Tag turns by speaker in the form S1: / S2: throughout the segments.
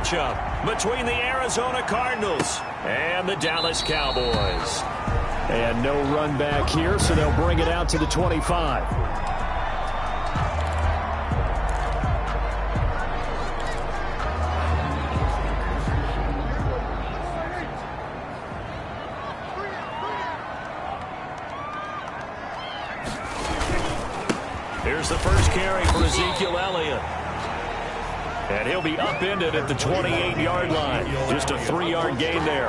S1: matchup between the Arizona Cardinals and the Dallas Cowboys.
S2: And no run back here, so they'll bring it out to the 25.
S1: Here's the first carry for Ezekiel Elliott. And he'll be upended at the 28-yard line. Just a 3-yard gain there.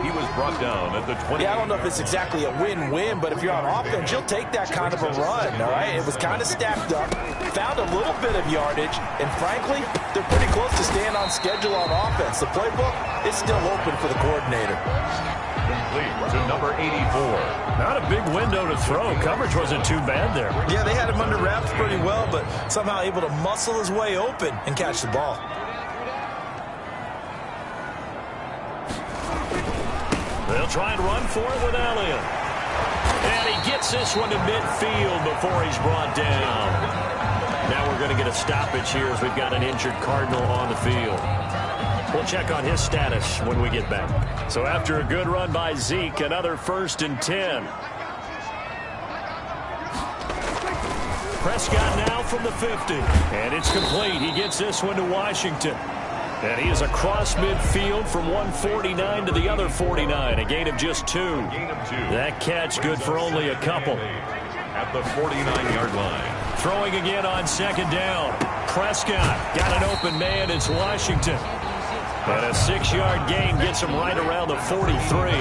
S3: He was brought down at the 20.
S4: Yeah, I don't know if it's exactly a win-win, but if you're on offense, you'll take that kind of a run, all right? It was kind of stacked up, found a little bit of yardage, and frankly, they're pretty close to staying on schedule on offense. The playbook is still open for the coordinator.
S3: Complete to number 84.
S1: Not a big window to throw. Coverage wasn't too bad there.
S4: Yeah, they had him under wraps pretty well, but somehow able to muscle his way open and catch the ball.
S1: They'll try and run for it with Elliott. And he gets this one to midfield before he's brought down. Now we're going to get a stoppage here as we've got an injured Cardinal on the field. We'll check on his status when we get back. So after a good run by Zeke, another 1st and 10. Prescott now from the 50. And it's complete. He gets this one to Washington. And he is across midfield from 149 to the other 49. A gain of just 2. That catch good for only a couple.
S3: At the 49-yard line.
S1: Throwing again on 2nd down. Prescott got an open man. It's Washington. And a 6-yard gain gets him right around the 43.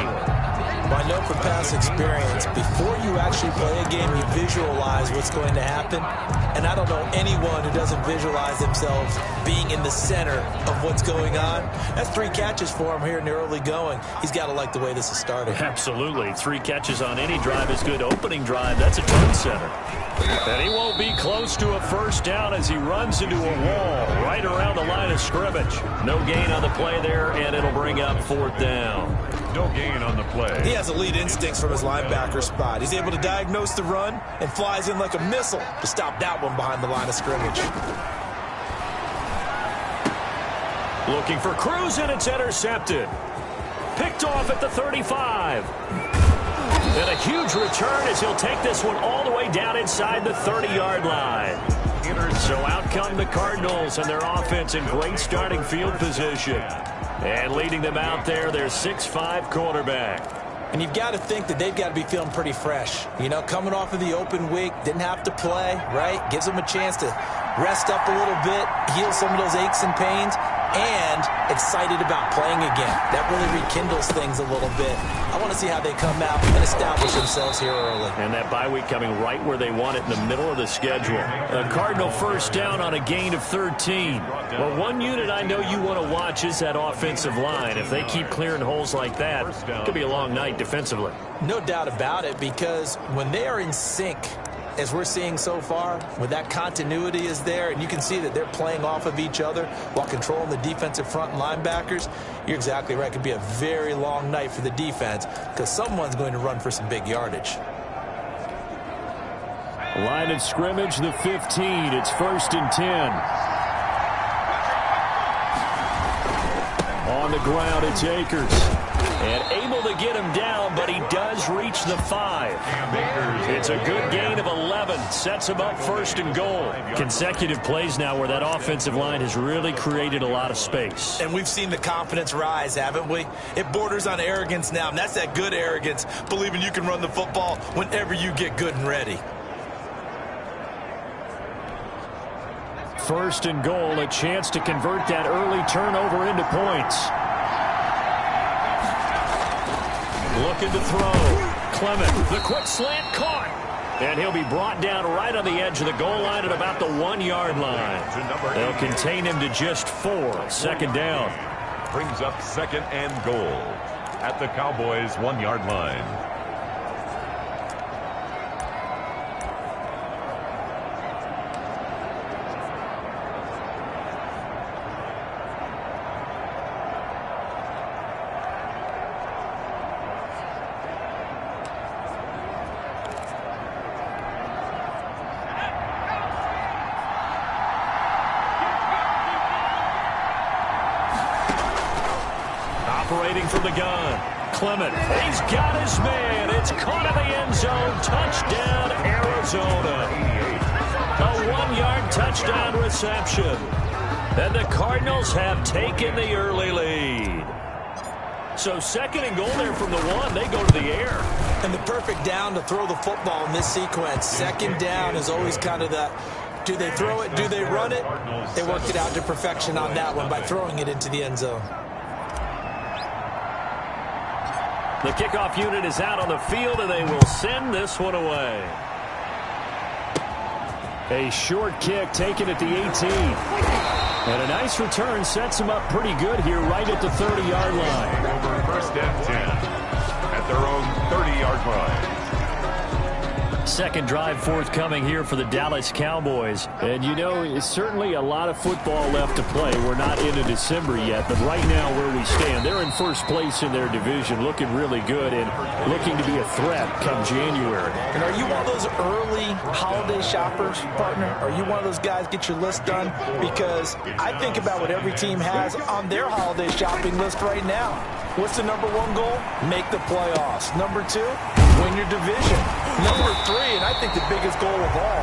S4: I know from past experience, before you actually play a game, you visualize what's going to happen. And I don't know anyone who doesn't visualize themselves being in the center of what's going on. That's 3 catches for him here in the early going. He's got to like the way this is starting.
S1: Absolutely. 3 catches on any drive is good. Opening drive, that's a turn center. And he won't be close to a 1st down as he runs into a wall right around the line of scrimmage. No gain on the play there, and it'll bring up 4th down.
S3: No gain on the play.
S4: He has elite instincts from his linebacker spot. He's able to diagnose the run and flies in like a missile to stop that one behind the line of scrimmage.
S1: Looking for Cruz, and it's intercepted. Picked off at the 35. And a huge return as he'll take this one all the way down inside the 30-yard line. So out come the Cardinals and their offense in great starting field position. And leading them out there, their 6'5" quarterback.
S4: And you've got to think that they've got to be feeling pretty fresh. You know, coming off of the open week, didn't have to play, right? Gives them a chance to rest up a little bit, heal some of those aches and pains, and excited about playing again. That really rekindles things a little bit. I want to see how they come out and establish themselves here early.
S1: And that bye week coming right where they want it in the middle of the schedule. A Cardinal 1st down on a gain of 13. Well, one unit I know you want to watch is that offensive line. If they keep clearing holes like that, it could be a long night defensively.
S4: No doubt about it, because when they are in sync, as we're seeing so far, when that continuity is there, and you can see that they're playing off of each other while controlling the defensive front and linebackers, you're exactly right. It could be a very long night for the defense because someone's going to run for some big yardage.
S2: Line of scrimmage, the 15. It's 1st and 10. On the ground, it's Akers. And able to get him down, but he does reach the 5. It's a good gain of 11. Sets him up 1st and goal. Consecutive plays now where that offensive line has really created a lot of space.
S4: And we've seen the confidence rise, haven't we? It borders on arrogance now, and that's that good arrogance, believing you can run the football whenever you get good and ready.
S2: 1st and goal, a chance to convert that early turnover into points.
S1: Looking to throw. Clement, the quick slant caught. And he'll be brought down right on the edge of the goal line at about the 1-yard line. They'll contain him to just 4. 2nd down.
S3: Brings up 2nd and goal at the Cowboys' 1-yard line.
S1: operating from the gun. Clement, he's got his man. It's caught in the end zone. Touchdown, Arizona. A 1-yard touchdown reception. And the Cardinals have taken the early lead. So second and goal there from the 1. They go to the air.
S4: And the perfect down to throw the football in this sequence. Second down is always kind of that, do they throw it, do they run it? They worked it out to perfection on that one by throwing it into the end zone.
S1: The kickoff unit is out on the field, and they will send this one away. A short kick taken at the 18. And a nice return sets them up pretty good here right at the 30-yard line.
S3: Over first and 10 at their own 30-yard line.
S1: Second drive forthcoming here for the Dallas Cowboys. And, you know, it's certainly a lot of football left to play. We're not into December yet, but right now where we stand, they're in first place in their division, looking really good and looking to be a threat come January.
S4: And are you one of those early holiday shoppers, partner? Are you one of those guys, get your list done? Because I think about what every team has on their holiday shopping list right now. What's the number 1 goal? Make the playoffs. Number 2, win your division. Number 3, and I think the biggest goal of all,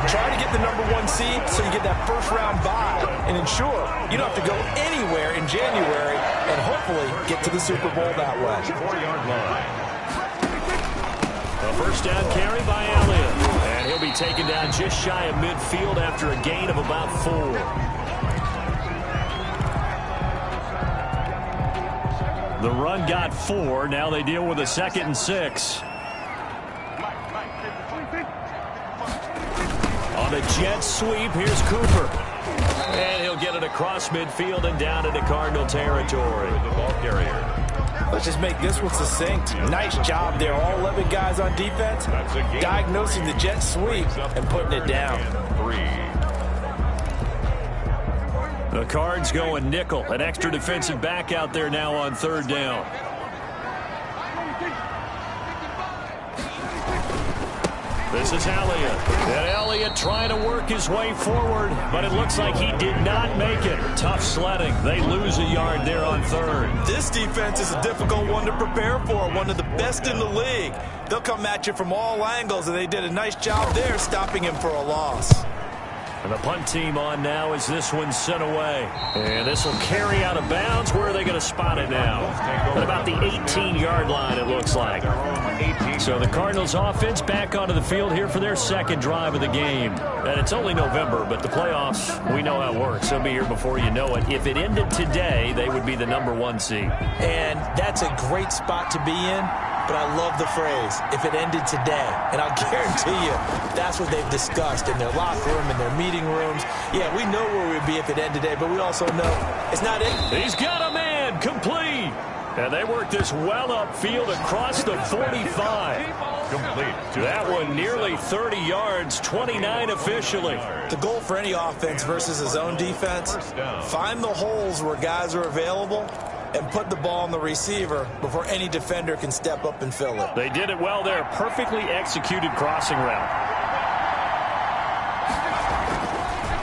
S4: try to get the number 1 seed so you get that first-round bye and ensure you don't have to go anywhere in January and hopefully get to the Super Bowl that way.
S3: 4-yard line.
S1: A first down carry by Elliott. And he'll be taken down just shy of midfield after a gain of about 4. The run got 4. Now they deal with a 2nd and 6. On the jet sweep, here's Cooper. And he'll get it across midfield and down into Cardinal territory.
S3: The ball carrier.
S4: Let's just make this one succinct. Nice job there. All 11 guys on defense diagnosing the jet sweep and putting it down.
S3: 3.
S1: The Cards going nickel. An extra defensive back out there now on 3rd down. This is Elliott. And Elliott trying to work his way forward, but it looks like he did not make it. Tough sledding. They lose a yard there on 3rd.
S4: This defense is a difficult one to prepare for, one of the best in the league. They'll come at you from all angles, and they did a nice job there stopping him for a loss.
S1: And the punt team on now as this one's sent away. And this will carry out of bounds. Where are they going to spot it now? At about the 18-yard line, it looks like. So the Cardinals offense back onto the field here for their 2nd drive of the game. And it's only November, but the playoffs, we know how it works. They'll be here before you know it. If it ended today, they would be the number 1 seed.
S4: And that's a great spot to be in. But I love the phrase, if it ended today. And I'll guarantee you, that's what they've discussed in their locker room, in their meeting rooms. Yeah, we know where we'd be if it ended today, but we also know it's not it.
S1: He's got a man, complete. And they work this well upfield across the 45.
S3: Complete.
S1: That one nearly 30 yards, 29 officially.
S4: The goal for any offense versus his own defense, find the holes where guys are available and put the ball on the receiver before any defender can step up and fill it.
S1: They did it well there. Perfectly executed crossing route.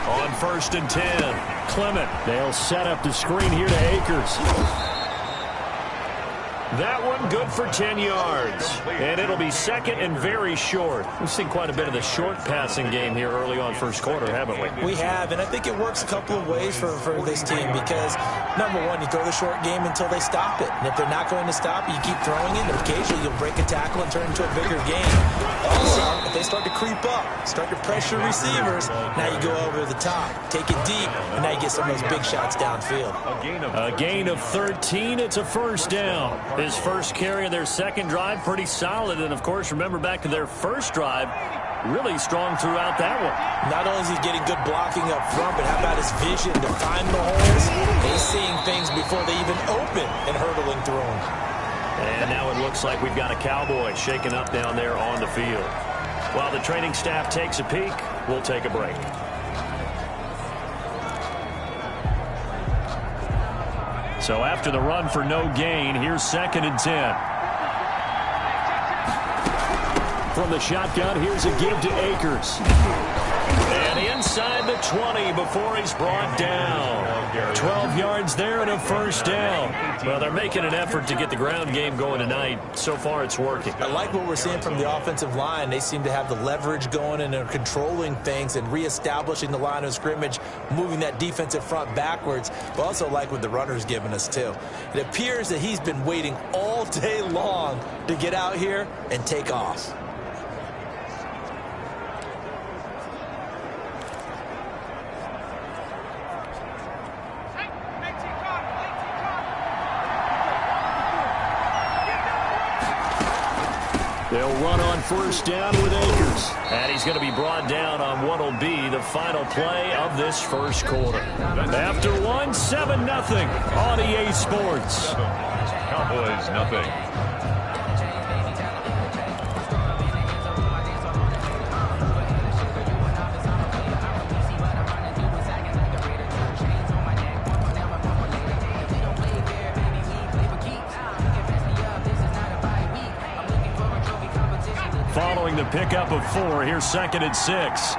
S1: On 1st and 10, Clement. They'll set up the screen here to Akers. That one good for 10 yards. And it'll be 2nd and very short. We've seen quite a bit of the short passing game here early on first quarter, haven't we?
S4: We have, and I think it works a couple of ways for this team because, number 1, you throw the short game until they stop it. And if they're not going to stop it, you keep throwing it, and occasionally you'll break a tackle and turn it into a bigger game. Also, if they start to creep up, start to pressure receivers, now you go over the top, take it deep, and now you get some of those big shots downfield.
S1: A gain of 13. It's a first down. His first carry of their 2nd drive, pretty solid. And, of course, remember back to their first drive, really strong throughout that one.
S4: Not only is he getting good blocking up front, but how about his vision to find the holes? He's seeing things before they even open and hurdling through them.
S1: And now it looks like we've got a Cowboy shaking up down there on the field. While the training staff takes a peek, we'll take a break. So after the run for no gain, here's 2nd and 10. From the shotgun, here's a give to Akers. And inside the 20 before he's brought down.
S2: 12 yards there and a first down. Well, they're making an effort to get the ground game going tonight. So far, it's working.
S4: I like what we're seeing from the offensive line. They seem to have the leverage going and they're controlling things and reestablishing the line of scrimmage, moving that defensive front backwards, but also like what the runner's giving us too. It appears that he's been waiting all day long to get out here and take off.
S2: They'll run on first down with Akers. And he's going to be brought down on what will be the final play of this first quarter. After 7-0 on EA Sports.
S3: Cowboys nothing.
S2: Following the pickup of 4, here's 2nd and 6.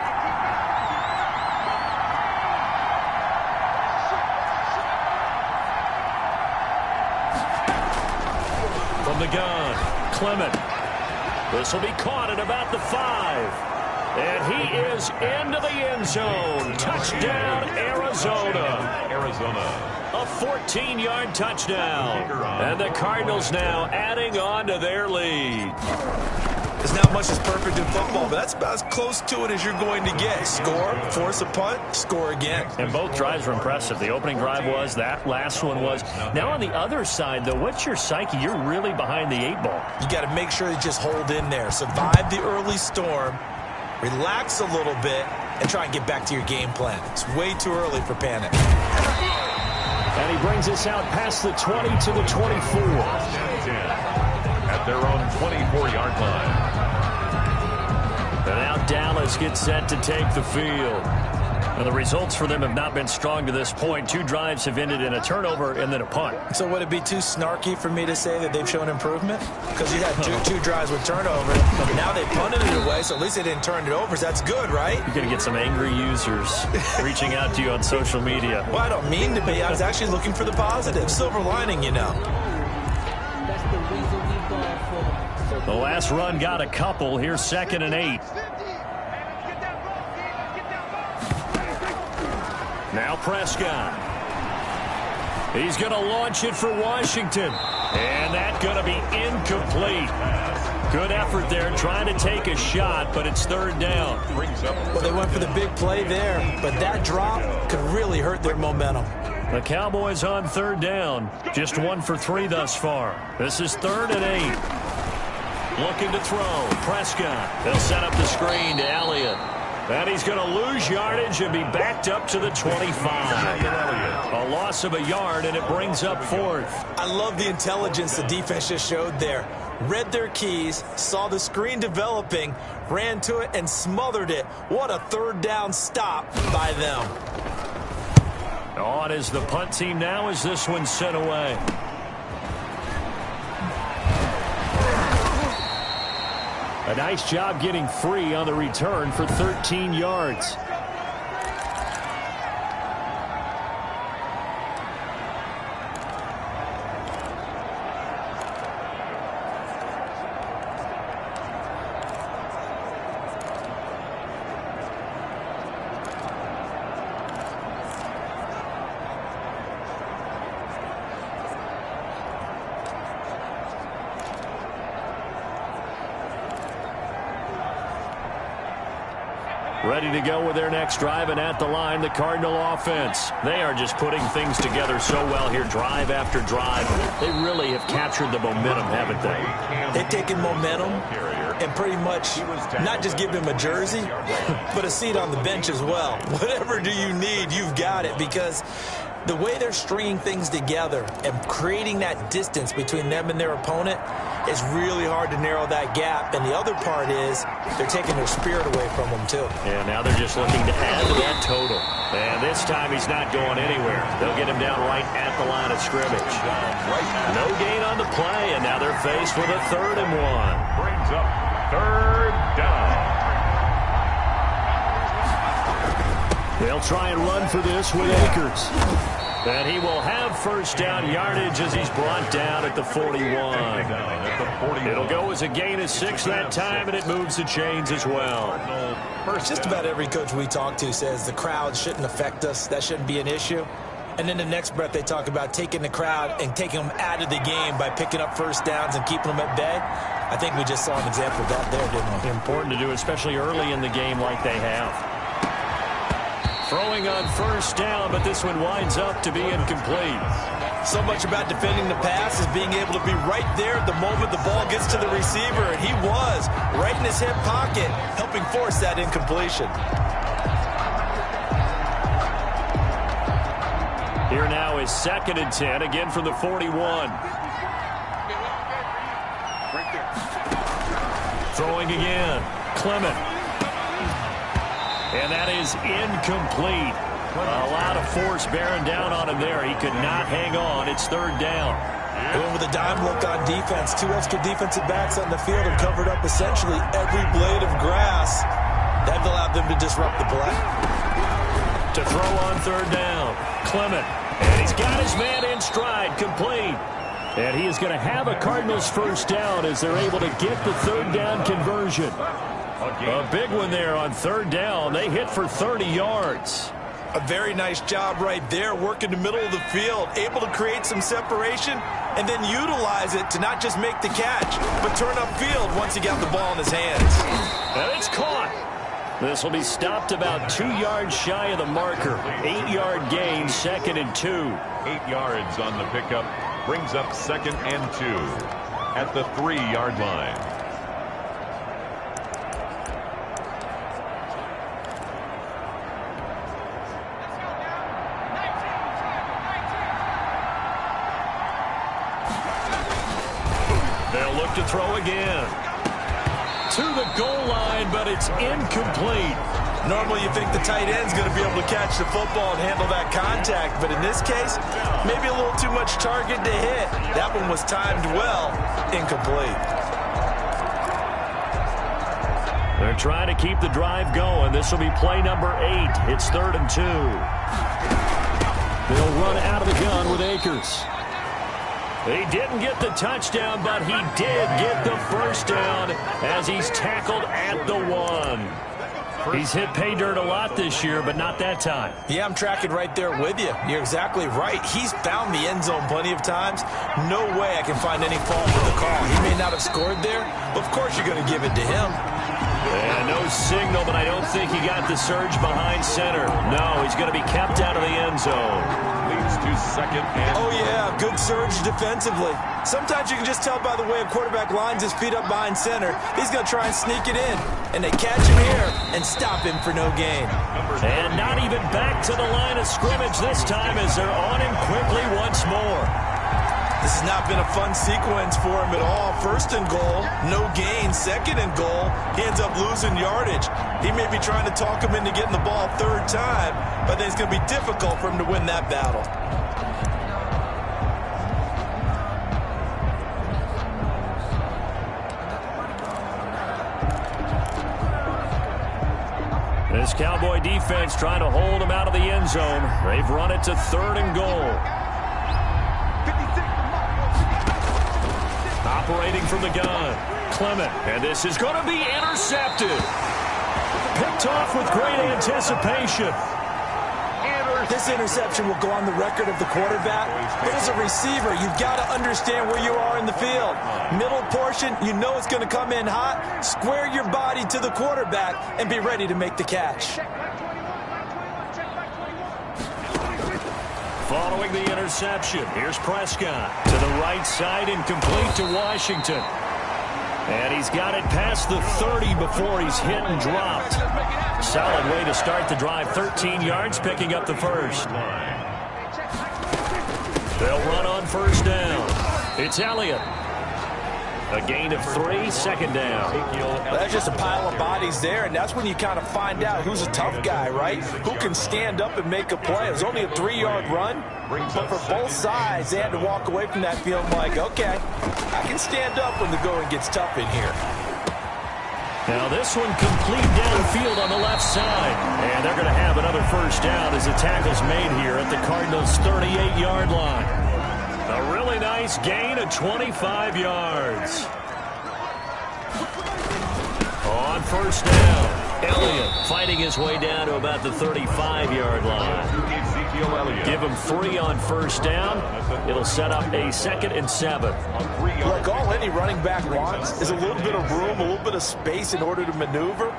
S2: From the gun, Clement. This will be caught at about the 5. And he is into the end zone. Touchdown, Arizona. A 14-yard touchdown. And the Cardinals now adding on to their lead.
S4: There's not much that's perfect in football, but that's about as close to it as you're going to get. Score, force a punt, score again.
S2: And both drives were impressive. The opening drive was, that last one was. Now on the other side, though, what's your psyche? You're really behind the 8 ball.
S4: You got to make sure you just hold in there. Survive the early storm, relax a little bit, and try and get back to your game plan. It's way too early for panic.
S2: And he brings us out past the 20 to the 24.
S3: At their own 24-yard line.
S2: And now Dallas gets set to take the field. And the results for them have not been strong to this point. 2 drives have ended in a turnover and then a punt.
S4: So would it be too snarky for me to say that they've shown improvement? Because you had two drives with turnover. Now they punted it away, so at least they didn't turn it over. So that's good, right?
S2: You're going to get some angry users reaching out to you on social media.
S4: Well, I don't mean to be. I was actually looking for the positive. Silver lining, you know.
S2: The last run got a couple. Here's 2nd and 8. Now Prescott. He's going to launch it for Washington. And that's going to be incomplete. Good effort there trying to take a shot, but it's 3rd down.
S4: Well, they went for the big play there, but that drop could really hurt their momentum.
S2: The Cowboys on 3rd down. Just 1 for 3 thus far. This is 3rd and 8. Looking to throw. Prescott. They'll set up the screen to Elliott. And he's going to lose yardage and be backed up to the 25. A loss of a yard, and it brings up 4th.
S4: I love the intelligence the defense just showed there. Read their keys, saw the screen developing, ran to it, and smothered it. What a 3rd down stop by them.
S2: On is the punt team now as this one's sent away. A nice job getting free on the return for 13 yards. Ready to go with their next drive, and at the line, the Cardinal offense. They are just putting things together so well here, drive after drive. They really have captured the momentum, haven't they?
S4: They've taken momentum and pretty much not just give them a jersey, but a seat on the bench as well. Whatever do you need, you've got it, because the way they're stringing things together and creating that distance between them and their opponent is really hard to narrow that gap. And the other part is they're taking their spirit away from them, too.
S2: And now they're just looking to add to that total. And this time he's not going anywhere. They'll get him down right at the line of scrimmage. No gain on the play, and now they're faced with a 3rd and 1.
S3: Brings up 3rd down.
S2: They'll try and run for this with Akers.
S1: And he will have first down yardage as he's brought down at the 41. It'll go as a gain of 6 that time, and it moves the chains as well.
S4: Just about every coach we talk to says the crowd shouldn't affect us. That shouldn't be an issue. And in the next breath, they talk about taking the crowd and taking them out of the game by picking up first downs and keeping them at bay. I think we just saw an example of that there, didn't we?
S1: Important to do, especially early in the game like they have. Throwing on first down, but this one winds up to be incomplete.
S4: So much about defending the pass is being able to be right there at the moment the ball gets to the receiver, and he was right in his hip pocket, helping force that incompletion.
S1: Here now is 2nd and 10, again from the 41. Throwing again, Clement. And that is incomplete. A lot of force bearing down on him there. He could not hang on. It's 3rd down.
S4: Going with a dime look on defense. 2 extra defensive backs on the field and covered up essentially every blade of grass. That allowed them to disrupt the play.
S1: To throw on 3rd down, Clement. And he's got his man in stride, complete. And he is going to have a Cardinals first down as they're able to get the 3rd down conversion. A big one there on 3rd down. They hit for 30 yards.
S4: A very nice job right there, working the middle of the field, able to create some separation and then utilize it to not just make the catch, but turn upfield once he got the ball in his hands.
S1: And it's caught. This will be stopped about 2 yards shy of the marker. 8-yard gain, 2nd and 2.
S3: 8 yards on the pickup brings up 2nd and 2 at the 3-yard line.
S1: They'll look to throw again. To the goal line, but it's incomplete.
S4: Normally you think the tight end's going to be able to catch the football and handle that contact, but in this case, maybe a little too much target to hit. That one was timed well, incomplete.
S1: They're trying to keep the drive going. This will be play number 8. It's 3rd and 2. They'll run out of the gun with Akers. He didn't get the touchdown, but he did get the first down as he's tackled at the 1. He's hit pay dirt a lot this year, but not that time.
S4: Yeah, I'm tracking right there with you. You're exactly right. He's found the end zone plenty of times. No way I can find any fault with the call. He may not have scored there, but of course you're going to give it to him.
S1: And no signal, but I don't think he got the surge behind center. No, he's going to be kept out of the end zone.
S3: Leads to 2nd and...
S4: Oh, yeah, good surge defensively. Sometimes you can just tell by the way a quarterback lines his feet up behind center. He's going to try and sneak it in. And they catch him here and stop him for no gain.
S1: And not even back to the line of scrimmage this time as they're on him quickly once more.
S4: This has not been a fun sequence for him at all. 1st and goal, no gain. 2nd and goal, he ends up losing yardage. He may be trying to talk him into getting the ball 3rd time, but then it's going to be difficult for him to win that battle.
S1: This Cowboy defense trying to hold him out of the end zone. They've run it to 3rd and goal. Operating from the gun, Clement. And this is going to be intercepted. Picked off with great anticipation.
S4: This interception will go on the record of the quarterback. But as a receiver, you've got to understand where you are in the field. Middle portion, you know it's going to come in hot. Square your body to the quarterback and be ready to make the catch.
S1: Following the interception, here's Prescott to the right side, incomplete to Washington. And he's got it past the 30 before he's hit and dropped. Solid way to start the drive. 13 yards, picking up the first. They'll run on first down. It's Elliott. A gain of 3, 2nd down.
S4: That's just a pile of bodies there, and that's when you kind of find out who's a tough guy, right? Who can stand up and make a play. It was only a 3-yard run, but for both sides, they had to walk away from that feeling like, okay, I can stand up when the going gets tough in here.
S2: Now this one complete downfield on the left side. And they're going to have another first down as the tackle's made here at the Cardinals' 38-yard line. A really nice gain of 25 yards. On first down, Elliott fighting his way down to about the 35-yard line. Give him 3 on first down. It'll set up a 2nd and 7.
S4: Look, all any running back wants is a little bit of room, a little bit of space in order to maneuver.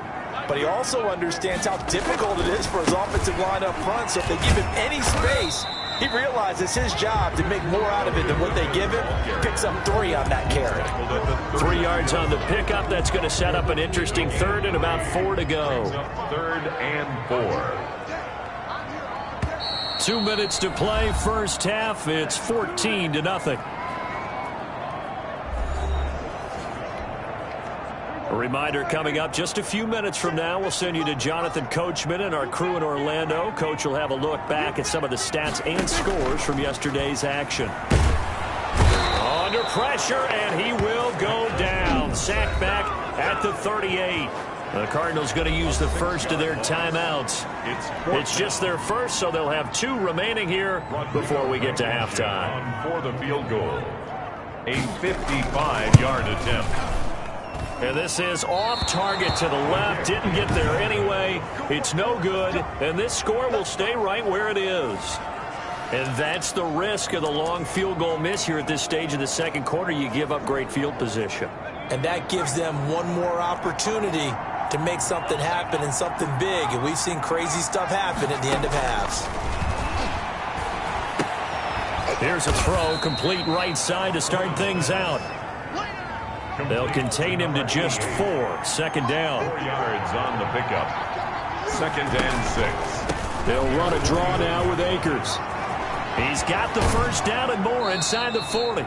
S4: But he also understands how difficult it is for his offensive line up front. So if they give him any space, he realizes his job to make more out of it than what they give him. Picks up 3 on that carry.
S2: 3 yards on the pickup. That's going to set up an interesting 3rd and about 4 to go.
S3: 3rd and 4.
S2: 2 minutes to play. First half. It's 14-0. A reminder coming up just a few minutes from now, we'll send you to Jonathan Coachman and our crew in Orlando. Coach will have a look back at some of the stats and scores from yesterday's action. Under pressure, and he will go down. Sacked back at the 38. The Cardinals going to use the first of their timeouts. It's just their first, so they'll have 2 remaining here before we get to halftime.
S3: For the field goal, a 55-yard attempt.
S2: And this is off target to the left. Didn't get there anyway. It's no good. And this score will stay right where it is. And that's the risk of the long field goal miss here at this stage of the second quarter. You give up great field position.
S4: And that gives them one more opportunity to make something happen and something big. And we've seen crazy stuff happen at the end of halves.
S2: Here's a throw, complete right side to start things out. They'll contain him to just 4. 2nd down.
S3: 4 yards on the pickup. 2nd and 6.
S2: They'll run a draw now with Akers. He's got the first down and more inside the 40.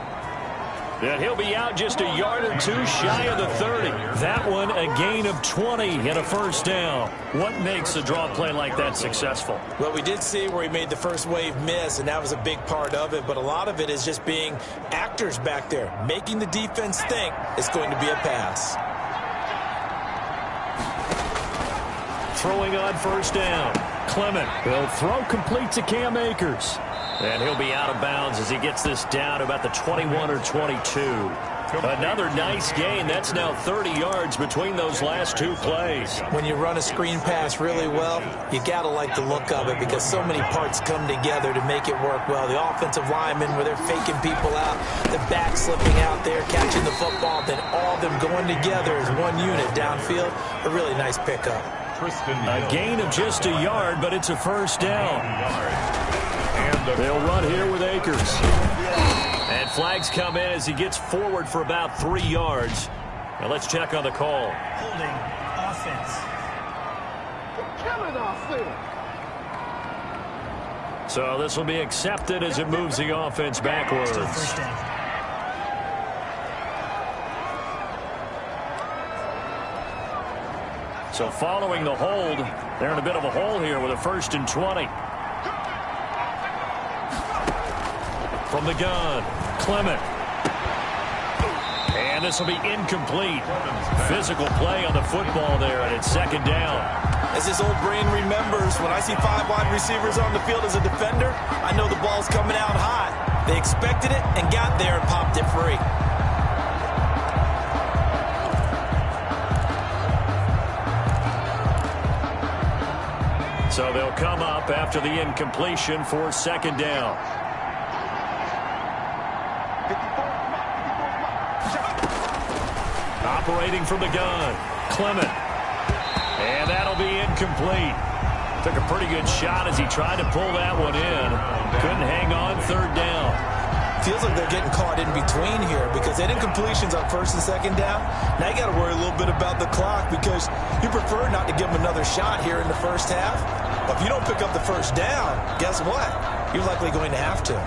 S2: And he'll be out just a yard or 2 shy of the 30. That one a gain of 20 and a first down. What makes a draw play like that successful?
S4: Well, we did see where he made the first wave miss, and that was a big part of it. But a lot of it is just being actors back there, making the defense think it's going to be a pass.
S2: Throwing on first down. Clement will throw complete to Cam Akers. And he'll be out of bounds as he gets this down about the 21 or 22. Another nice gain. That's now 30 yards between those last 2 plays.
S4: When you run a screen pass really well, you got to like the look of it because so many parts come together to make it work well. The offensive linemen where they're faking people out, the back slipping out there, catching the football, then all of them going together as one unit downfield. A really nice pickup.
S2: A gain of just a yard, but it's a first down. They'll run here with Akers. And flags come in as he gets forward for about 3 yards. Now let's check on the call.
S5: Holding offense.
S6: Killing offense.
S2: So this will be accepted as it moves the offense backwards.
S5: Still first down.
S2: So following the hold, they're in a bit of a hole here with a 1st and 20. From the gun, Clement. And this will be incomplete. Physical play on the football there, and it's 2nd down.
S4: As his old brain remembers, when I see 5 wide receivers on the field as a defender, I know the ball's coming out high. They expected it and got there and popped it free.
S2: So they'll come up after the incompletion for 2nd down. Operating from the gun, Clement. And that'll be incomplete. Took a pretty good shot as he tried to pull that one in. Couldn't hang on 3rd down.
S4: Feels like they're getting caught in between here because that incompletion's on 1st and 2nd down. Now you got to worry a little bit about the clock because you prefer not to give them another shot here in the first half. But if you don't pick up the first down, guess what? You're likely going to have to.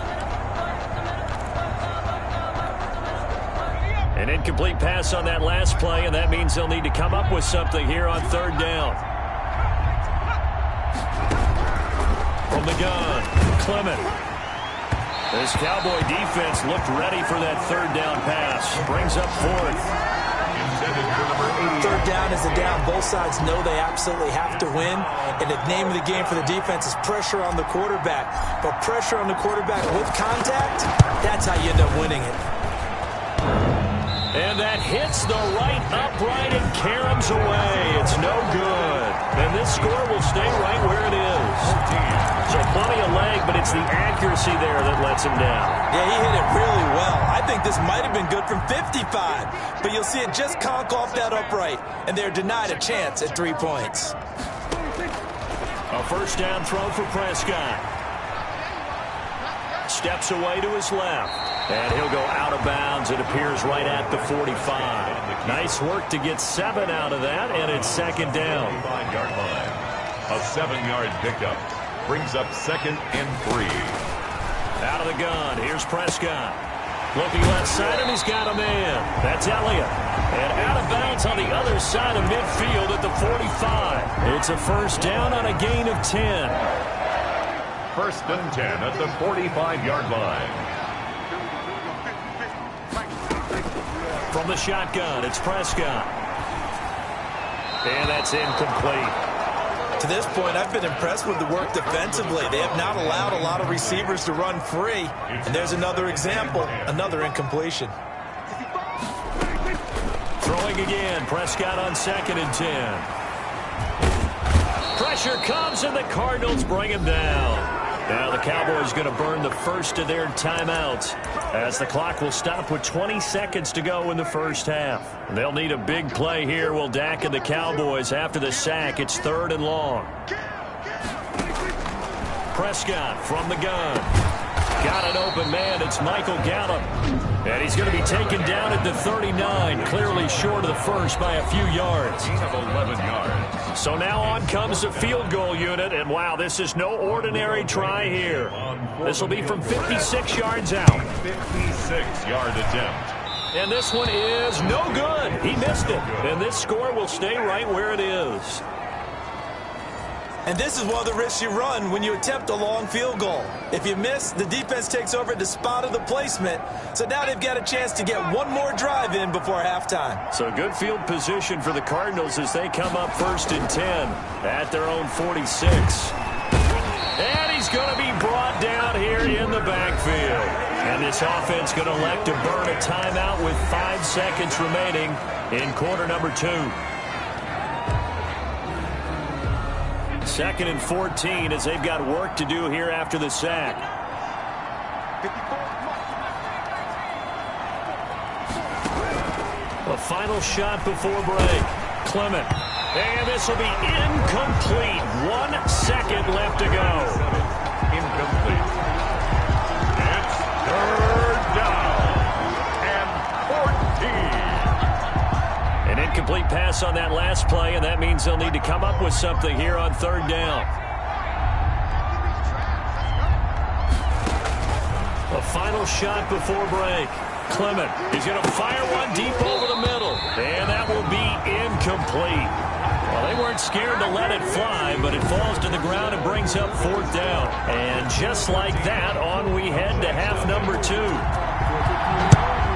S2: An incomplete pass on that last play, and that means they'll need to come up with something here on 3rd down. From the gun, Clement. This Cowboy defense looked ready for that 3rd down pass. Brings up 4th.
S3: Intended for number
S4: Third down is a down. Both sides know they absolutely have to win. And the name of the game for the defense is pressure on the quarterback. But pressure on the quarterback with contact, that's how you end up winning it.
S1: And that hits the right upright and caroms away. It's no good. And this score will stay right where it is. So plenty of leg, but it's the accuracy there that lets him down.
S4: Yeah, he hit it really well. I think this might have been good from 55. But you'll see it just conk off that upright. And they're denied a chance at 3 points.
S1: A first down throw for Prescott. Steps away to his left. And he'll go out of bounds. It appears right at the 45. Nice work to get 7 out of that, and it's second down.
S3: 5-yard line. A 7-yard pickup brings up 2nd and 3.
S1: Out of the gun. Here's Prescott. Looking left side, and he's got a man. That's Elliott. And out of bounds on the other side of midfield at the 45. It's a first down on a gain of 10.
S3: First and 10 at the 45-yard line.
S1: From the shotgun, it's Prescott. And that's incomplete.
S4: To this point, I've been impressed with the work defensively. They have not allowed a lot of receivers to run free. And there's another example, another incompletion.
S1: Throwing again, Prescott on 2nd and 10. Pressure comes, and the Cardinals bring him down. Now the Cowboys going to burn the first of their timeouts as the clock will stop with 20 seconds to go in the first half. They'll need a big play here. Will Dak and the Cowboys after the sack. It's 3rd and long. Prescott from the gun. Got an open man. It's Michael Gallup. And he's going to be taken down at the 39, clearly short of the first by a few yards.
S3: Gain of 11 yards.
S1: So now on comes the field goal unit, and wow, this is no ordinary try here. This will be from 56 yards out.
S3: 56-yard attempt.
S1: And this one is no good. He missed it. And this score will stay right where it is.
S4: And this is one of the risks you run when you attempt a long field goal. If you miss, the defense takes over at the spot of the placement. So now they've got a chance to get one more drive in before halftime.
S1: So good field position for the Cardinals as they come up 1st and 10 at their own 46. And he's going to be brought down here in the backfield. And this offense going to elect to burn a timeout with 5 seconds remaining in quarter number 2. 2nd and 14 as they've got work to do here after the sack. A final shot before break. Clement. And this will be incomplete. 1 second left to go.
S3: Incomplete. It's 3rd down and 14.
S1: An incomplete pass on that last play, and that means they'll need to come up with something here on 3rd down. A final shot before break. Clement is going to fire one deep over the middle, and that will be incomplete. Well, they weren't scared to let it fly, but it falls to the ground and brings up 4th down. And just like that, on we head to half number 2.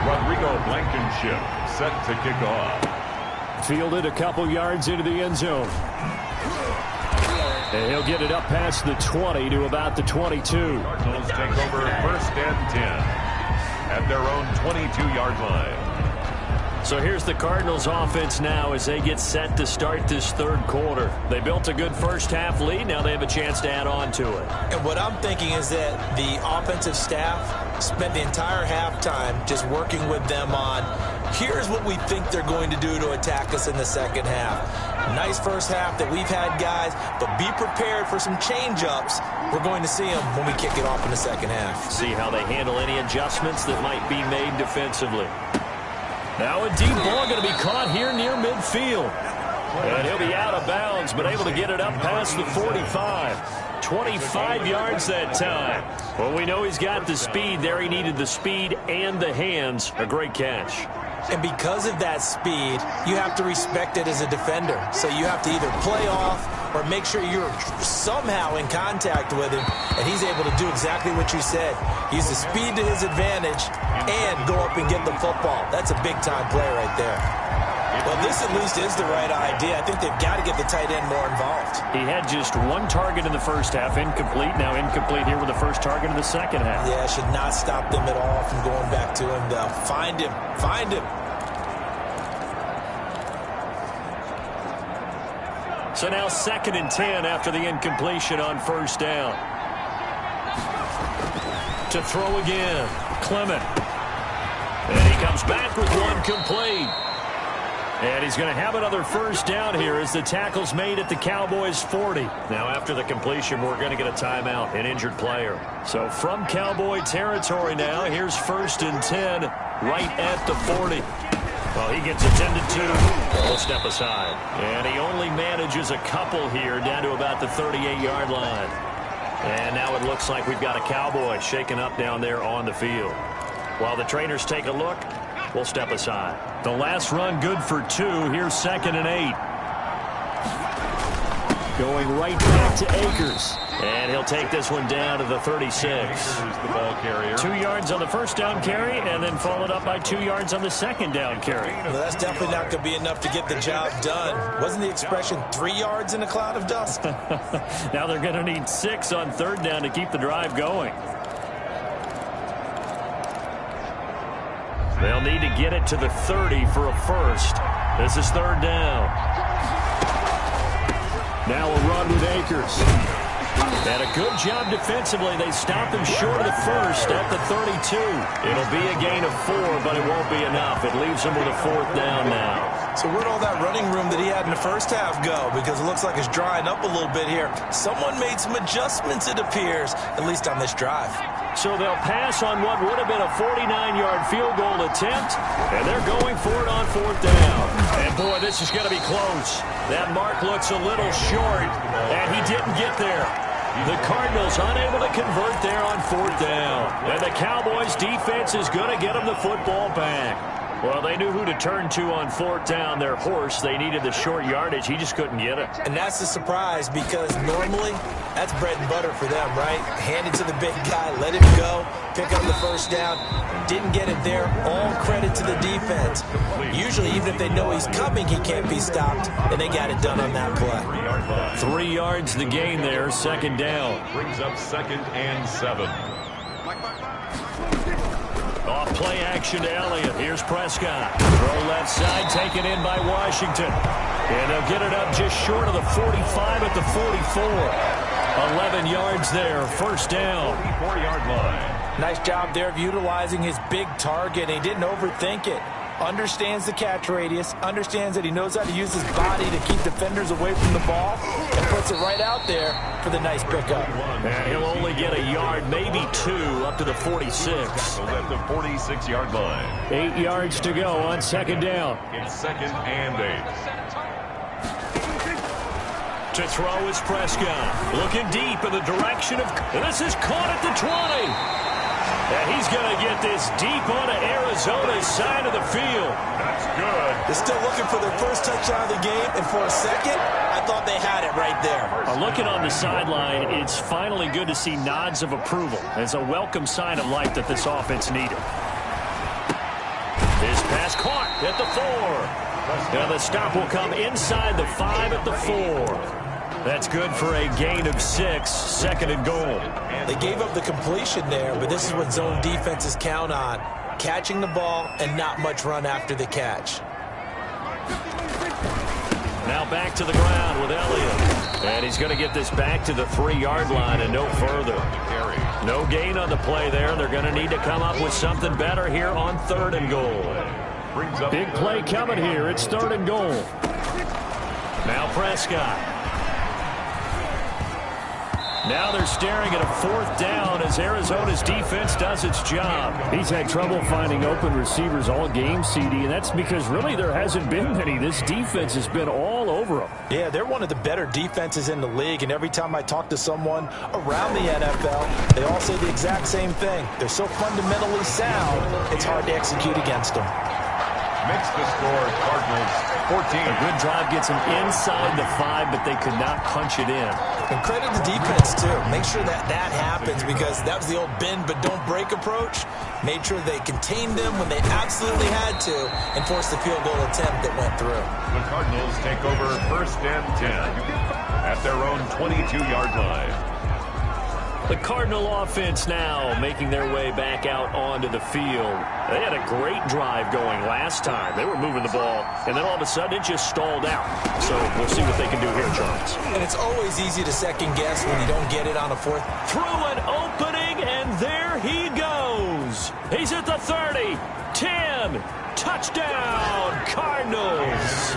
S3: Rodrigo Blankenship set to kick off.
S1: Fielded a couple yards into the end zone. And he'll get it up past the 20 to about the 22.
S3: Cardinals take over 1st and 10 at their own 22-yard line.
S1: So here's the Cardinals offense now as they get set to start this 3rd quarter. They built a good first half lead. Now they have a chance to add on to it.
S4: And what I'm thinking is that the offensive staff spent the entire halftime just working with them on, here's what we think they're going to do to attack us in the second half. Nice first half that we've had, guys, but be prepared for some change-ups. We're going to see them when we kick it off in the second half.
S1: See how they handle any adjustments that might be made defensively. Now a deep ball going to be caught here near midfield. And he'll be out of bounds, but able to get it up past the 45. 25 yards that time. Well, we know he's got the speed there. He needed the speed and the hands. A great catch.
S4: And because of that speed, you have to respect it as a defender. So you have to either play off or make sure you're somehow in contact with him. And he's able to do exactly what you said. Use the speed to his advantage and go up and get the football. That's a big-time play right there. Well, this at least is the right idea. I think they've got to get the tight end more involved.
S2: He had just one target in the first half, incomplete. Now incomplete here with the first target in the second half.
S4: Yeah, should not stop them at all from going back to him, though. Find him. Find him.
S2: So now 2nd and 10 after the incompletion on first down. To throw again, Clement. And he comes back with one complete. And he's going to have another first down here as the tackle's made at the Cowboys' 40. Now after the completion, we're going to get a timeout, an injured player. So from Cowboy territory now, here's 1st and 10 right at the 40. Well, he gets attended to. We'll step aside. And he only manages a couple here down to about the 38-yard line. And now it looks like we've got a Cowboy shaken up down there on the field. While the trainers take a look, we'll step aside. The last run good for 2. Here's 2nd and 8. Going right back to Akers. And he'll take this one down to the 36.
S3: Here's the ball carrier.
S2: 2 yards on the first down carry, and then followed up by 2 yards on the second down carry.
S4: Well, that's definitely not going to be enough to get the job done. Wasn't the expression 3 yards in a cloud of dust?
S2: Now they're going to need 6 on 3rd down to keep the drive going. They'll need to get it to the 30 for a first. This is 3rd down. Now a run with Akers. And a good job defensively. They stop him short of the first at the 32. It'll be a gain of 4, but it won't be enough. It leaves him with a 4th down now.
S4: So where'd all that running room that he had in the first half go? Because it looks like it's drying up a little bit here. Someone made some adjustments, it appears, at least on this drive.
S2: So they'll pass on what would have been a 49-yard field goal attempt, and they're going for it on 4th down. And, boy, this is going to be close. That mark looks a little short, and he didn't get there. The Cardinals unable to convert there on 4th down. And the Cowboys' defense is going to get them the football back. Well, they knew who to turn to on 4th down. Their horse, they needed the short yardage. He just couldn't get it.
S4: And that's a surprise because normally that's bread and butter for them, right? Hand it to the big guy, let him go, pick up the first down. Didn't get it there. All credit to the defense. Usually, even if they know he's coming, he can't be stopped, and they got it done on that play.
S2: 3 yards the gain there, 2nd down.
S3: Brings up 2nd and 7.
S2: Off play action to Elliott. Here's Prescott. Throw left side, taken in by Washington. And they'll get it up just short of the 45 at the 44. 11 yards there, 1st down.
S3: 44-yard line.
S4: Nice job there of utilizing his big target. He didn't overthink it. Understands the catch radius, understands that he knows how to use his body to keep defenders away from the ball, and puts it right out there for the nice pickup.
S2: And he'll only get a yard, maybe 2, up to the 46.
S3: At the 46-yard line.
S2: 8 yards to go on 2nd down.
S3: It's 2nd and 8.
S2: To throw is Prescott. Looking deep in the direction of... This is caught at the 20. And he's going to get this deep onto Arizona's side of the field.
S3: That's good.
S4: They're still looking for their first touchdown of the game, and for a second, I thought they had it right there.
S2: Looking on the sideline, it's finally good to see nods of approval. It's a welcome sign of life that this offense needed. This pass caught at the 4. Now the stop will come inside the 5 at the 4. That's good for a gain of 6, 2nd and goal.
S4: They gave up the completion there, but this is what zone defenses count on. Catching the ball and not much run after the catch.
S2: Now back to the ground with Elliott. And he's going to get this back to the 3-yard line and no further. No gain on the play there. They're going to need to come up with something better here on 3rd and goal. Big play coming here. It's 3rd and goal. Now Prescott. Now they're staring at a 4th down as Arizona's defense does its job. He's had trouble finding open receivers all game, CD, and that's because really there hasn't been many. This defense has been all over them.
S4: Yeah, they're one of the better defenses in the league, and every time I talk to someone around the NFL, they all say the exact same thing. They're so fundamentally sound, it's hard to execute against them.
S3: Makes the score Cardinals 14.
S2: A good drive gets them inside the 5, but they could not punch it in.
S4: And credit the defense, too. Make sure that happens, because that was the old bend but don't break approach. Made sure they contained them when they absolutely had to and forced the field goal attempt that went through.
S3: The Cardinals take over 1st and 10 at their own 22-yard line.
S2: The Cardinal offense now making their way back out onto the field. They had a great drive going last time. They were moving the ball, and then all of a sudden it just stalled out. So we'll see what they can do here, Charles.
S4: And it's always easy to second guess when you don't get it on a fourth.
S2: Through an opening, and there he goes. He's at the 30, 10, touchdown, Cardinals.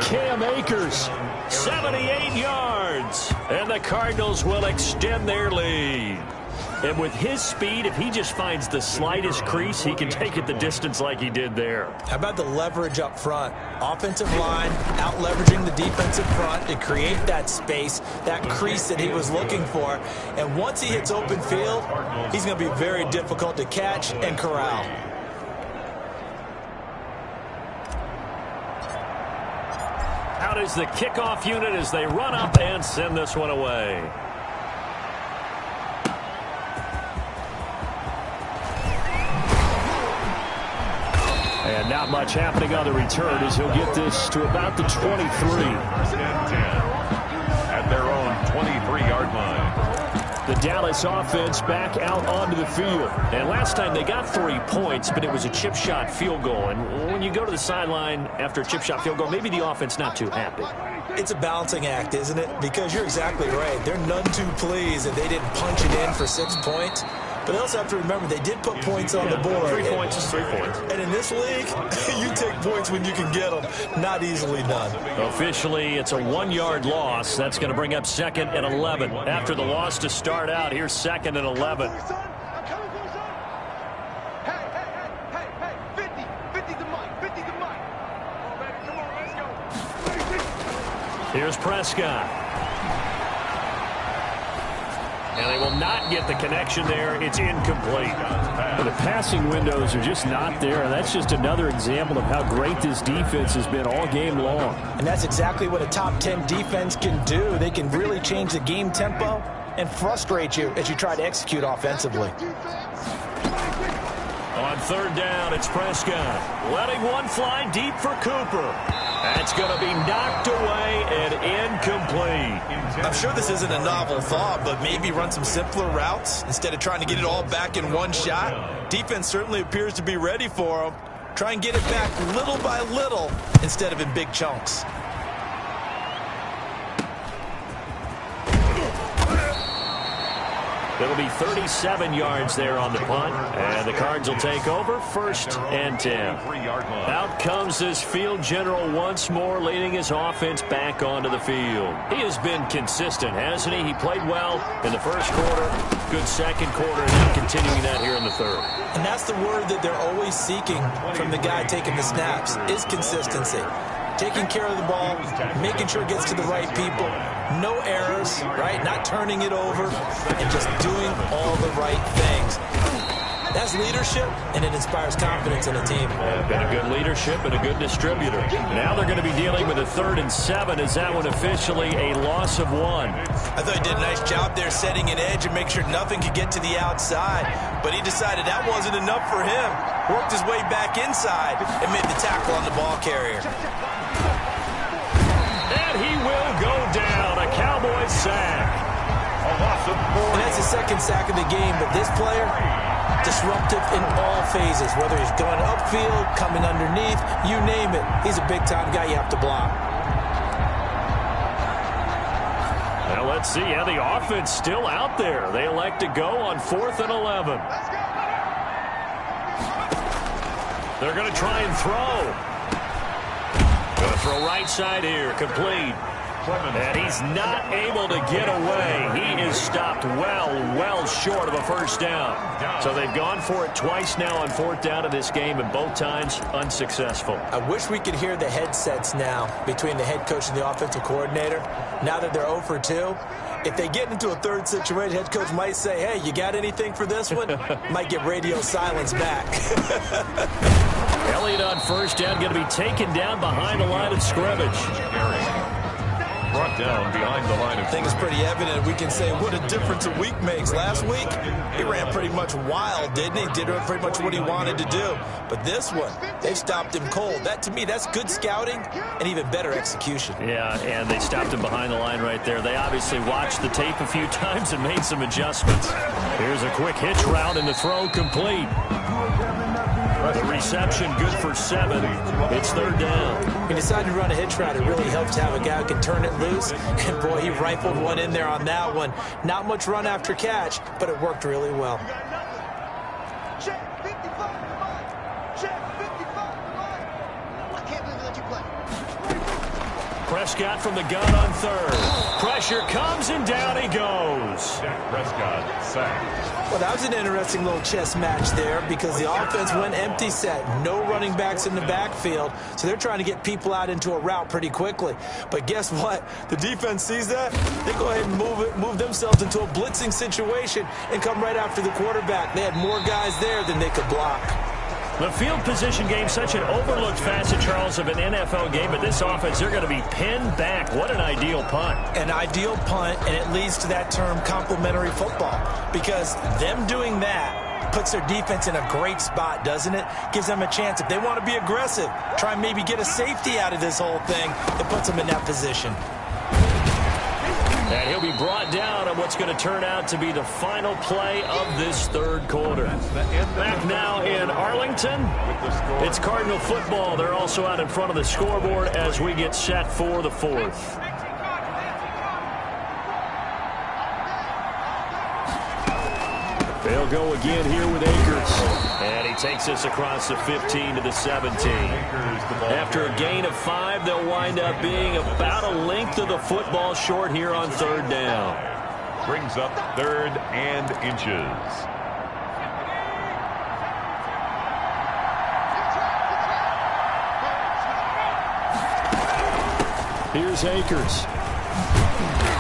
S2: Cam Akers, 78 yards, and the Cardinals will extend their lead. And with his speed, if he just finds the slightest crease, he can take it the distance like he did there.
S4: How about the leverage up front? Offensive line out leveraging the defensive front to create that space, that crease that he was looking for. And once he hits open field, he's going to be very difficult to catch and corral.
S2: Out is the kickoff unit as they run up and send this one away. And not much happening on the return as he'll get this to about the 23.
S3: 1st and 10 at their own 23-yard line.
S2: The Dallas offense back out onto the field. And last time they got 3 points, but it was a chip shot field goal. And when you go to the sideline after a chip shot field goal, maybe the offense not too happy.
S4: It's a balancing act, isn't it? Because you're exactly right. They're none too pleased that they didn't punch it in for 6 points. But they also have to remember they did put points on the board.
S2: 3 points is 3 points.
S4: And in this league, you take points when you can get them. Not easily done.
S2: Officially, it's a 1-yard loss. That's going to bring up 2nd and 11. After the loss to start out, here's 2nd and 11. Here's Prescott. And they will not get the connection there. It's incomplete. The passing windows are just not there. And that's just another example of how great this defense has been all game long.
S4: And that's exactly what a top 10 defense can do. They can really change the game tempo and frustrate you as you try to execute offensively.
S2: On 3rd down, it's Prescott. Letting one fly deep for Cooper. That's going to be knocked away and incomplete.
S4: I'm sure this isn't a novel thought, but maybe run some simpler routes instead of trying to get it all back in one shot. Defense certainly appears to be ready for them. Try and get it back little by little instead of in big chunks.
S2: It'll be 37 yards there on the punt, and the Cards will take over 1st and 10. Out comes this field general once more, leading his offense back onto the field. He has been consistent, hasn't he? He played well in the 1st quarter, good 2nd quarter, and now continuing that here in the 3rd.
S4: And that's the word that they're always seeking from the guy taking the snaps, is consistency. Taking care of the ball, making sure it gets to the right people, no errors, right? Not turning it over, and just doing all the right things. That's leadership, and it inspires confidence in a team.
S2: Been a good leadership and a good distributor. Now they're going to be dealing with a 3rd and 7. Is that one officially a loss of 1?
S4: I thought he did a nice job there setting an edge and make sure nothing could get to the outside. But he decided that wasn't enough for him. Worked his way back inside and made the tackle on the ball carrier.
S2: And he will go down. A Cowboys sack.
S4: And that's the 2nd sack of the game, but this player, disruptive in all phases, whether he's going upfield, coming underneath, you name it. He's a big-time guy you have to block.
S2: Now let's see how the offense still out there. They elect to go on 4th and 11. They're going to try and throw. Going to throw right side here, complete. And he's not able to get away. He is stopped well short of a 1st down. So they've gone for it twice now on 4th down in this game, and both times unsuccessful.
S4: I wish we could hear the headsets now between the head coach and the offensive coordinator. Now that they're 0 for 2, if they get into a 3rd situation, head coach might say, hey, you got anything for this one? Might get radio silence back.
S2: Elliott on first down, going to be taken down behind the line of scrimmage.
S3: Brought down behind the line of
S4: I think it's pretty evident. We can say what a difference a week makes. Last week, he ran pretty much wild, didn't he? Did pretty much what he wanted to do. But this one, they stopped him cold. That, to me, that's good scouting and even better execution.
S2: Yeah, and they stopped him behind the line right there. They obviously watched the tape a few times and made some adjustments. Here's a quick hitch route, and the throw complete. The reception good for 7. It's third down.
S4: He decided to run a hitch route. It really helps to have a guy who can turn it loose. And, boy, he rifled one in there on that one. Not much run after catch, but it worked really well.
S6: Check 55. Check 55. I can't believe they let you play.
S2: Prescott from the gun on third. Pressure comes, and down he goes.
S3: Dak Prescott sacked.
S4: Well, that was an interesting little chess match there because the offense went empty set. No running backs in the backfield, so they're trying to get people out into a route pretty quickly. But guess what? The defense sees that. They go ahead and move themselves into a blitzing situation and come right after the quarterback. They had more guys there than they could block.
S2: The field position game, such an overlooked facet, Charles, of an NFL game, but this offense, they're going to be pinned back. What an ideal punt.
S4: An ideal punt, and it leads to that term complementary football, because them doing that puts their defense in a great spot, doesn't it? Gives them a chance. If they want to be aggressive, try and maybe get a safety out of this whole thing, it puts them in that position.
S2: And he'll be brought down on what's going to turn out to be the final play of this third quarter. Back now in Arlington, it's Cardinal football. They're also out in front of the scoreboard as we get set for the fourth. They'll go again here with Akers. And he takes us across the 15 to the 17. After a gain of 5, they'll wind up being about a length of the football short here on third down.
S3: Brings up 3rd and inches.
S2: Here's Akers.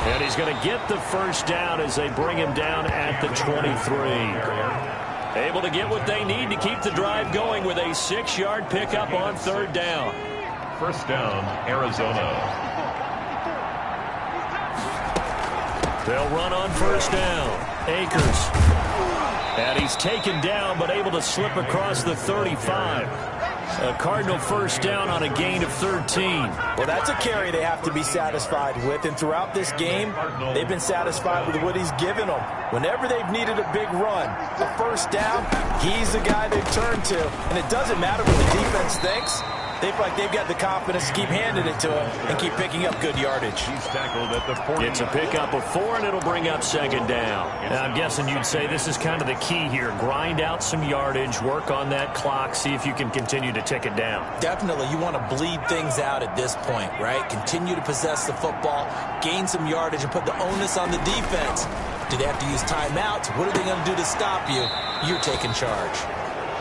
S2: And he's going to get the first down as they bring him down at the 23. Able to get what they need to keep the drive going with a 6-yard pickup on third down.
S3: First down, Arizona.
S2: They'll run on first down. Akers. And he's taken down but able to slip across the 35. A Cardinal first down on a gain of 13.
S4: Well, that's a carry they have to be satisfied with. And throughout this game, they've been satisfied with what he's given them. Whenever they've needed a big run, a first down, he's the guy they've turned to. And it doesn't matter what the defense thinks. They feel like they've got the confidence to keep handing it to him and keep picking up good yardage.
S3: He's tackled at the 40.
S2: It's a pickup of 4, and it'll bring up second down. And I'm guessing you'd say this is kind of the key here. Grind out some yardage, work on that clock, see if you can continue to tick it down.
S4: Definitely. You want to bleed things out at this point, right? Continue to possess the football, gain some yardage, and put the onus on the defense. Do they have to use timeouts? What are they going to do to stop you? You're taking charge.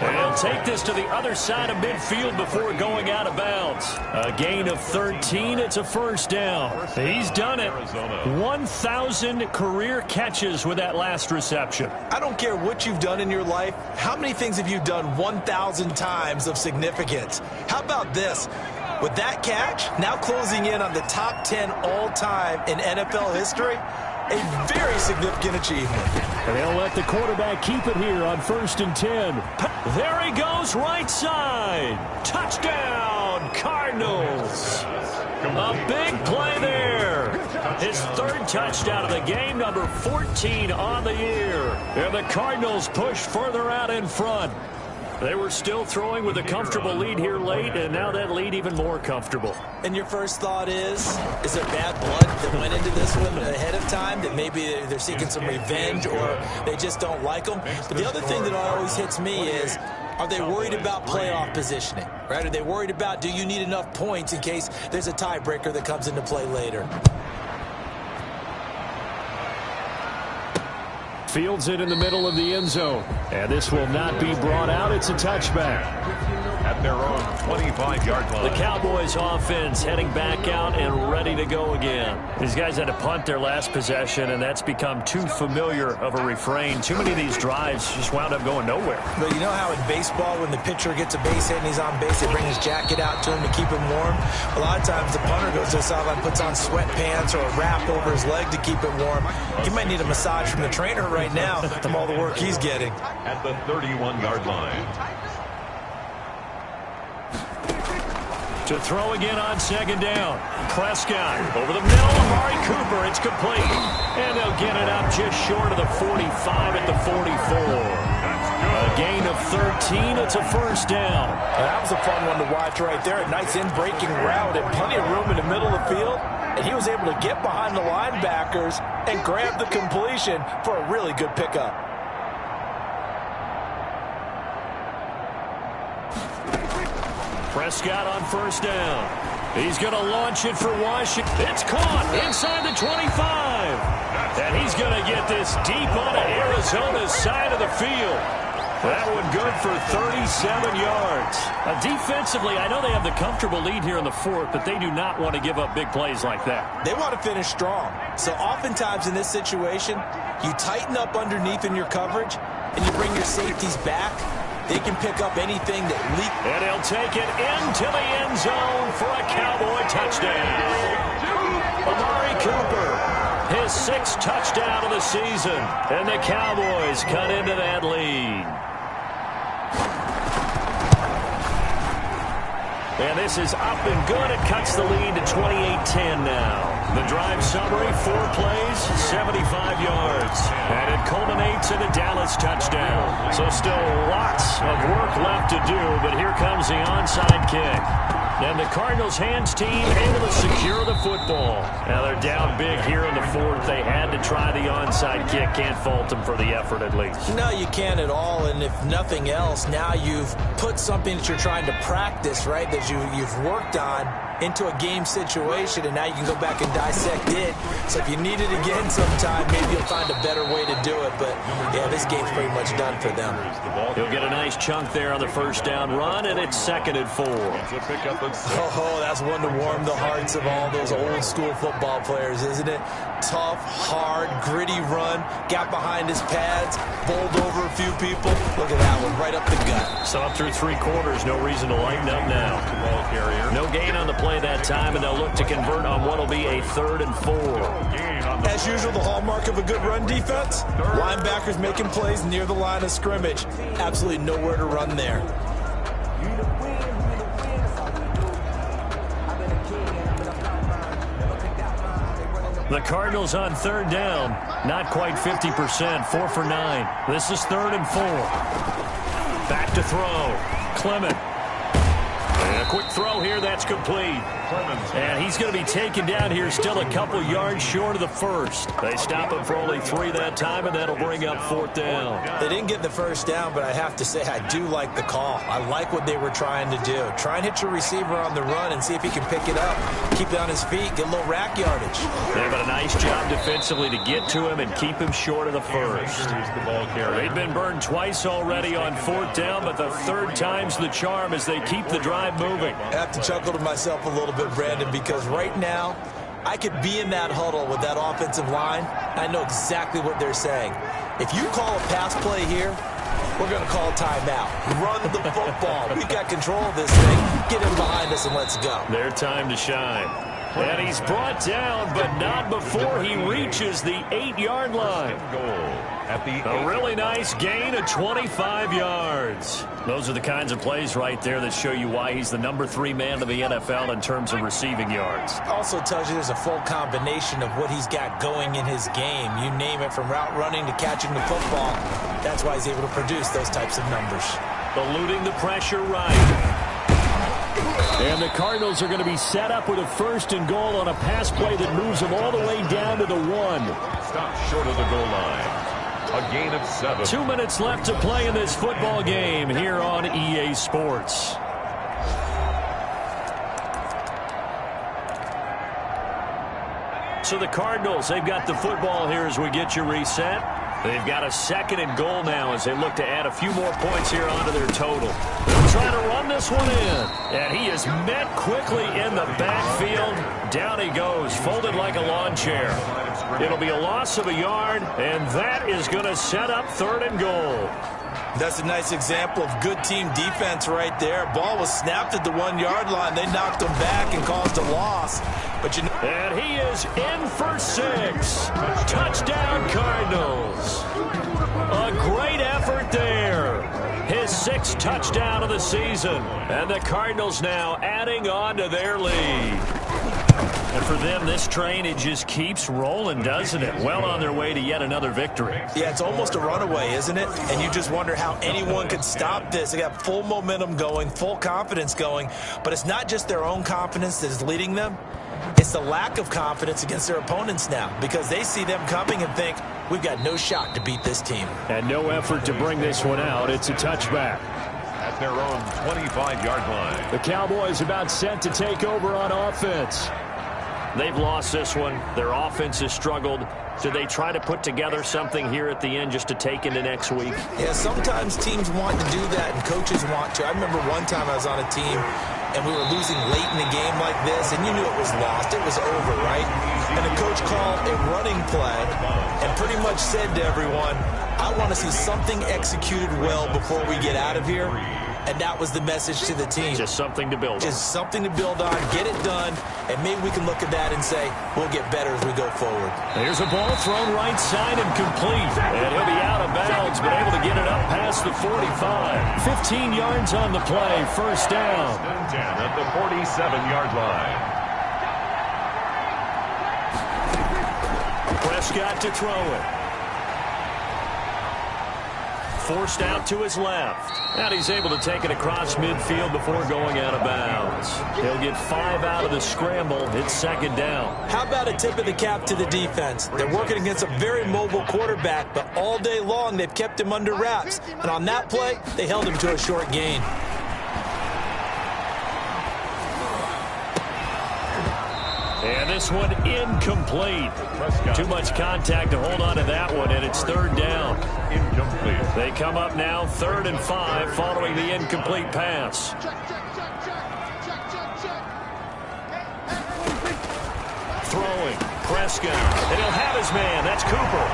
S2: And he'll take this to the other side of midfield before going out of bounds. A gain of 13. It's a first down. He's done it. 1,000 career catches with that last reception.
S4: I don't care what you've done in your life. How many things have you done 1,000 times of significance? How about this? With that catch, now closing in on the top 10 all-time in NFL history, a very significant achievement.
S2: And they'll let the quarterback keep it here on 1st and 10. There he goes, right side. Touchdown, Cardinals. A big play there. His 3rd touchdown of the game, number 14 on the year. And the Cardinals push further out in front. They were still throwing with a comfortable lead here late, and now that lead even more comfortable.
S4: And your first thought is there bad blood that went into this one ahead of time, that maybe they're seeking some revenge or they just don't like them? But the other thing that always hits me is, are they worried about playoff positioning, right? Are they worried about, do you need enough points in case there's a tiebreaker that comes into play later?
S2: Fields it in the middle of the end zone. And this will not be brought out. It's a touchback.
S3: at their own 25-yard line.
S2: The Cowboys offense heading back out and ready to go again. These guys had to punt their last possession, and that's become too familiar of a refrain. Too many of these drives just wound up going nowhere.
S4: But you know how in baseball, when the pitcher gets a base hit and he's on base, they bring his jacket out to him to keep him warm? A lot of times the punter goes to the sideline, puts on sweatpants or a wrap over his leg to keep it warm. He might need a massage from the trainer right now from all the work he's getting.
S3: At the 31-yard line.
S2: To throw again on second down. Prescott over the middle. Amari Cooper. It's complete. And they'll get it up just short of the 45 at the 44. A gain of 13. It's a first down.
S4: And that was a fun one to watch right there. A nice in-breaking route and plenty of room in the middle of the field. And he was able to get behind the linebackers and grab the completion for a really good pickup.
S2: Prescott on first down. He's going to launch it for Washington. It's caught inside the 25. And he's going to get this deep onto Arizona's side of the field. That one good for 37 yards. Defensively, I know they have the comfortable lead here in the fourth, but they do not want to give up big plays like that.
S4: They want to finish strong. So oftentimes in this situation, you tighten up underneath in your coverage, and you bring your safeties back. They can pick up anything that leaks.
S2: And he'll take it into the end zone for a Cowboy touchdown. Amari Cooper, his 6th touchdown of the season. And the Cowboys cut into that lead. And this is up and good. It cuts the lead to 28-10 now. The drive summary, 4 plays, 75 yards. And it culminates in a Dallas touchdown. So still lots of work left to do, but here comes the onside kick. And the Cardinals' hands team able to secure the football. Now they're down big here in the fourth. They had to try the onside kick. Can't fault them for the effort at least.
S4: No, you can't at all. And if nothing else, now you've put something that you're trying to practice, right, that you've worked on into a game situation, and now you can go back and dissect it. So if you need it again sometime, maybe you'll find a better way to do it. But, yeah, this game's pretty much done for them.
S2: He'll get a nice chunk there on the first down run, and it's 2nd and 4.
S4: Oh, that's one to warm the hearts of all those old-school football players, isn't it? Tough, hard, gritty run, got behind his pads, bowled over a few people. Look at that one, right up the gut.
S2: So up through 3 quarters, no reason to lighten up now. No gain on the play that time, and they'll look to convert on what will be a 3rd and 4.
S4: As usual, the hallmark of a good run defense, linebackers making plays near the line of scrimmage. Absolutely nowhere to run there.
S2: The Cardinals on 3rd down, not quite 50%, 4 for 9. This is 3rd and 4. Back to throw, Clement. And a quick throw here, that's complete. And he's going to be taken down here, still a couple yards short of the first. They stop him for only 3 that time, and that'll bring up 4th down.
S4: They didn't get the first down, but I have to say I do like the call. I like what they were trying to do. Try and hit your receiver on the run and see if he can pick it up. Keep it on his feet, get a little rack yardage.
S2: Yeah, but a nice job defensively to get to him and keep him short of the first. They've been burned twice already on 4th down, but the 3rd time's the charm as they keep the drive moving.
S4: I have to chuckle to myself a little bit, Brandon, because right now I could be in that huddle with that offensive line. I know exactly what they're saying. If you call a pass play here, we're going to call a timeout. Run the football. We've got control of this thing. Get him behind us and let's go.
S2: Their time to shine. And he's brought down, but not before he reaches the 8-yard line. A really nice gain of 25 yards. Those are the kinds of plays right there that show you why he's the number 3 man of the NFL in terms of receiving yards.
S4: Also tells you there's a full combination of what he's got going in his game. You name it, from route running to catching the football. That's why he's able to produce those types of numbers.
S2: Eluding the pressure right. And the Cardinals are going to be set up with a 1st and goal on a pass play that moves them all the way down to the 1.
S3: Stop short of the goal line. A gain of 7.
S2: 2 minutes left to play in this football game here on EA Sports. So the Cardinals, they've got the football here as we get you reset.
S1: They've got a 2nd and goal now as they look to add a few more points here onto their total. They'll try to run this one in. And he is met quickly in the backfield. Down he goes, folded like a lawn chair. It'll be a loss of a yard, and that is going to set up 3rd and goal.
S4: That's a nice example of good team defense right there. Ball was snapped at the 1-yard line. They knocked him back and caused a loss. But you know,
S1: and he is in for 6. Touchdown, Cardinals. A great effort there. His 6th touchdown of the season. And the Cardinals now adding on to their lead. And for them, this train, it just keeps rolling, doesn't it? Well on their way to yet another victory.
S4: Yeah, it's almost a runaway, isn't it? And you just wonder how anyone could stop this. They got full momentum going, full confidence going. But it's not just their own confidence that is leading them. It's the lack of confidence against their opponents now, because they see them coming and think, we've got no shot to beat this team.
S1: And no effort to bring this one out. It's a touchback.
S3: At their own 25-yard line.
S1: The Cowboys about set to take over on offense. They've lost this one. Their offense has struggled. Do they try to put together something here at the end just to take into next week?
S4: Yeah, sometimes teams want to do that and coaches want to. I remember one time I was on a team and we were losing late in a game like this, and you knew it was lost. It was over, right? And the coach called a running play and pretty much said to everyone, I want to see something executed well before we get out of here. And that was the message to the team.
S1: Just something to build on.
S4: Just something to build on, get it done, and maybe we can look at that and say, we'll get better as we go forward.
S1: Here's a ball thrown right side and complete. And he'll be out of bounds, but able to get it up past the 45. 15 yards on the play, 1st down.
S3: 10 at the 47-yard line.
S1: Prescott to throw it. Forced out to his left. And he's able to take it across midfield before going out of bounds. He'll get 5 out of the scramble. It's 2nd down.
S4: How about a tip of the cap to the defense? They're working against a very mobile quarterback, but all day long they've kept him under wraps. And on that play, they held him to a short gain.
S1: And this one incomplete. Too much contact to hold on to that one, and it's 3rd down.
S3: Incomplete.
S1: They come up now 3rd and 5 following the incomplete pass. Throwing, Prescott, and he'll have his man. That's Cooper.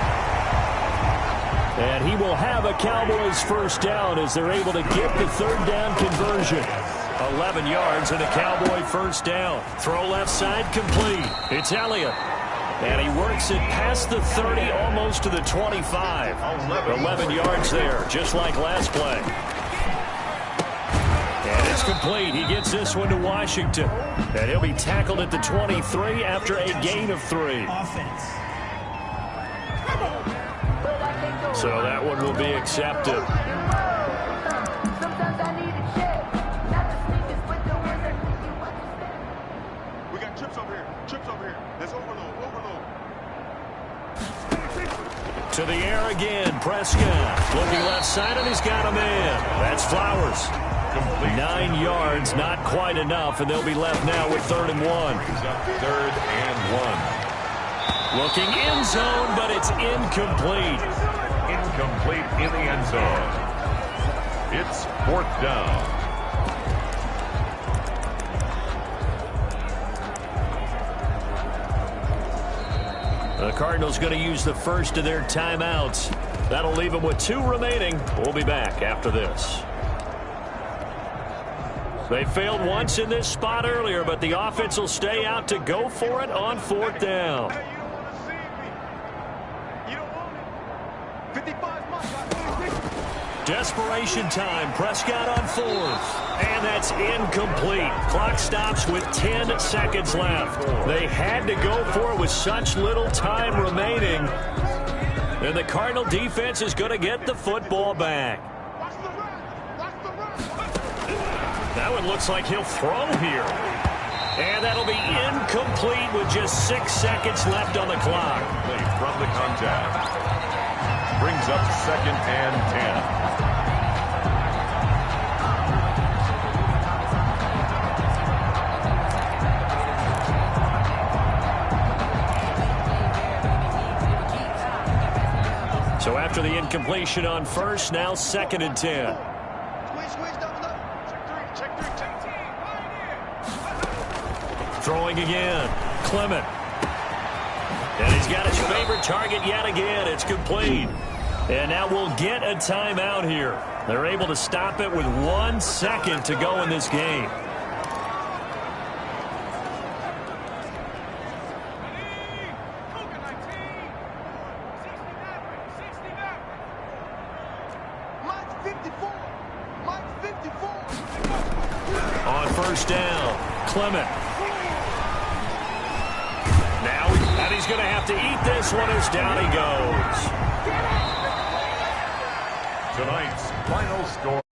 S1: And he will have a Cowboys 1st down as they're able to get the 3rd down conversion. 11 yards and a Cowboy 1st down. Throw left side complete. It's Elliott. And he works it past the 30, almost to the 25. 11 yards there, just like last play. And it's complete. He gets this one to Washington. And he'll be tackled at the 23 after a gain of 3.
S5: Offense.
S1: So that one will be accepted. To the air again, Prescott. Looking left side, and he's got a man. That's Flowers.
S3: Complete.
S1: 9 yards, not quite enough, and they'll be left now with 3rd and 1.
S3: 3rd and 1.
S1: Looking end zone, but it's incomplete.
S3: Incomplete in the end zone. It's 4th down.
S1: The Cardinals going to use the first of their timeouts. That'll leave them with 2 remaining. We'll be back after this. They failed once in this spot earlier, but the offense will stay out to go for it on 4th down. Desperation time. Prescott on 4th. And that's incomplete. Clock stops with 10 seconds left. They had to go for it with such little time remaining. And the Cardinal defense is going to get the football back. That one looks like he'll throw here. And that'll be incomplete with just 6 seconds left on the clock.
S3: From the contact. Brings up 2nd and 10.
S1: So
S2: after the incompletion on first. Now 2nd and 10.
S6: Squeeze, double up. Check three.
S2: Throwing again. Clement.
S1: And he's got his favorite target yet again. It's complete.
S2: And now we'll get a timeout here. They're able to stop it with 1 second to go in this game. On first down, Clement.
S1: Now he's going to have to eat this one as down he goes.
S3: Tonight's final score.